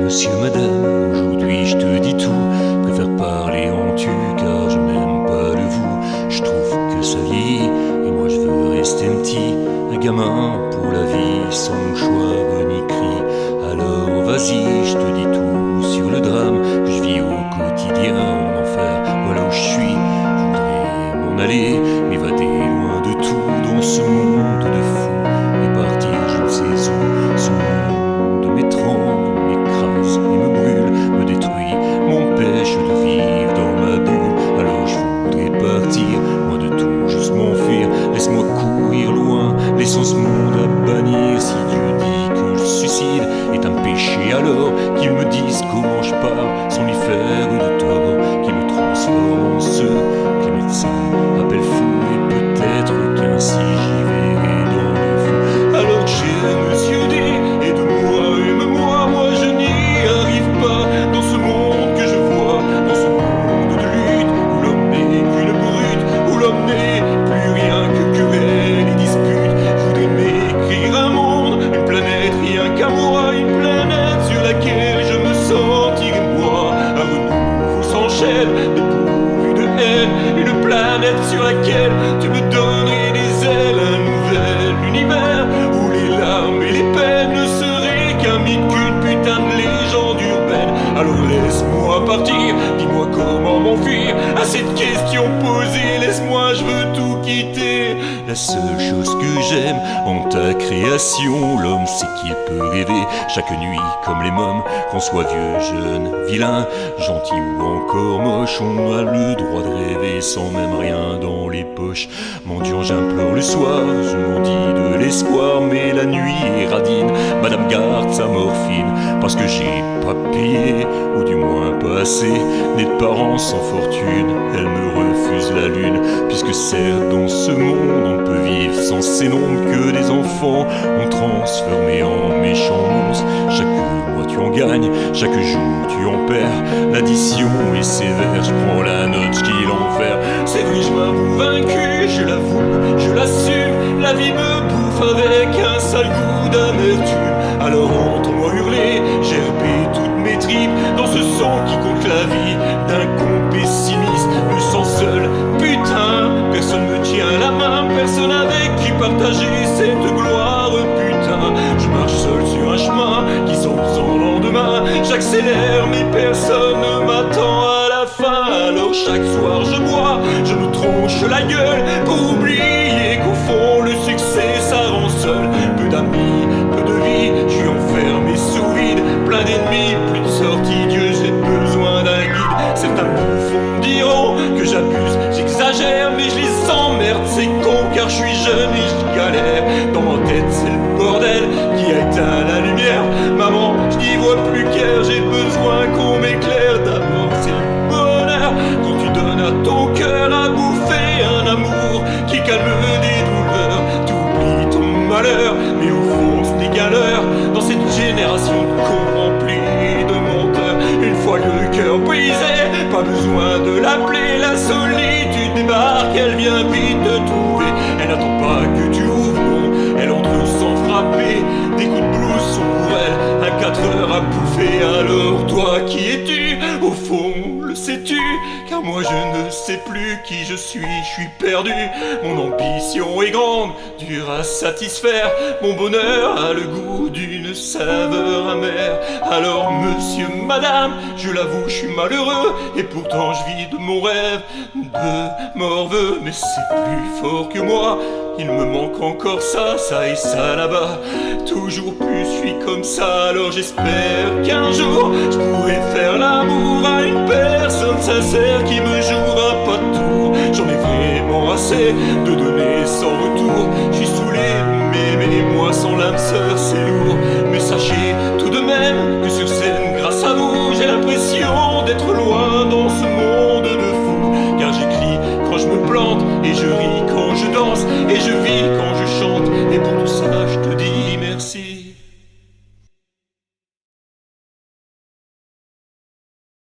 Monsieur, madame, aujourd'hui je te dis tout. Préfère parler en tu car je n'aime pas le vous. Je trouve que ça vieillit et moi je veux rester petit. Un gamin pour la vie sans choix ni cri. Alors vas-y, je te dis tout sur le drame que je vis au quotidien en enfer. Voilà où je suis, je voudrais m'en aller, m'évader loin de tout dans ce monde de fou. Et partir je ne sais où, ce monde m'étrangle, m'écrase et me brûle, me détruit, m'empêche de vivre dans ma bulle. Alors je voudrais partir, loin de tout, juste m'enfuir. Laisse-moi courir loin, laissons ce monde à bannir. Si Dieu dit que le suicide est un péché, alors qu'il me dise comment je pars sans lui faire de tort, qu'il me transforme en ce que les médecins appellent fou. Et peut-être qu'ainsi j'y verrai dans le fou. Alors cher monsieur D, aide-moi, moi je n'y arrive pas dans ce monde que je vois, dans ce monde de lutte où l'homme n'est qu'une brute, où l'homme n'est plus rien que querelle et dispute. Je voudrais m'écrire un monde, une planète, rien qu'à moi, une planète sur laquelle je me sentirais moi un renouveau sans chaîne, dépourvu de haine, une planète sur laquelle tu me donnerais des ailes, un nouvel univers où les larmes et les peines ne seraient qu'un mythe, qu'une putain de légende urbaine. Alors laisse-moi partir, dis-moi comment m'enfuir à cette question posée. Laisse-moi, je veux tout quitter. La seule chose que j'aime en ta création, l'homme, c'est qu'il peut rêver chaque nuit comme les mômes. Qu'on soit vieux, jeune, vilain, gentil ou encore moche, on a le droit de rêver sans même rien dans les poches. Mendiant, j'implore le soir, je m'en dis de l'espoir, mais la nuit est radine. Madame garde sa morphine parce que j'ai pas payé, ou du moins pas assez. Née de parents sans fortune, elle me refuse la lune, puisque certes dans ce monde on peut vivre sans ces nombres que des enfants ont transformés en méchants monstres. Chaque mois tu en gagnes, chaque jour tu en perds. L'addition est sévère, je prends la note, je kill l'enfer. C'est vrai, je m'avoue vaincu, je l'avoue, je l'assume. La vie me bouffe avec un sale goût d'amertume. Alors entends-moi hurler, gerber toutes mes tripes dans ce sang qui compte la vie d'un con pessimiste. Me sens seul, putain, personne me tient la main, personne avec qui partager cette gloire, putain. Je marche seul sur un chemin qui semble sans lendemain. J'accélère mais personne ne m'attend à la fin. Alors chaque soir je bois, je me tronche la gueule pour oublier qu'au fond le succès ça rend seul. Peu d'amis, peu de vie, je suis enfermé sous vide, plein d'ennemis, plus de sortie. Dieu, j'ai besoin d'un guide. Certains bouffons diront que j'abuse, j'exagère, mais je les emmerde, c'est con car je suis jeune et je galère. Dans ma tête c'est le bordel qui a éteint la lumière. Maman, je n'y vois plus clair, j'ai besoin qu'on m'éclaire. D'abord c'est le bonheur quand tu donnes à ton cœur à bouffer un amour qui calme des douleurs. Tu oublies ton malheur, mais au fond ce n'est qu'à l'heure dans cette génération de cons remplie de menteurs. Une fois le cœur brisé, pas besoin de l'appeler, la solitude débarque, elle vient vite te trouver. Elle n'attend pas que tu ouvres, non, elle entre sans frapper. Des coups de blues sont pour elle, un 4 heures à bouffer. Alors toi qui es-tu, au fond le sais-tu? Car moi je ne sais plus qui je suis perdu. Mon ambition est grande, dure à satisfaire. Mon bonheur a le goût d'une saveur amère. Alors monsieur, madame, je l'avoue, je suis malheureux, et pourtant je vis de mon rêve de morveux. Mais c'est plus fort que moi, il me manque encore ça, ça et ça là-bas. Toujours plus je suis comme ça, alors j'espère qu'un jour je pourrai faire l'amour à une personne sincère qui me jouera pas de tour. J'en ai vraiment assez de donner sans retour. Je suis saoulé de m'aimer, moi sans l'âme sœur c'est lourd. Mais sachez tout de même que sur scène grâce à vous j'ai l'impression d'être loin dans ce monde de fous. Car j'écris quand je me plante et je ris quand je danse et je vis quand je chante. Et pour tout ça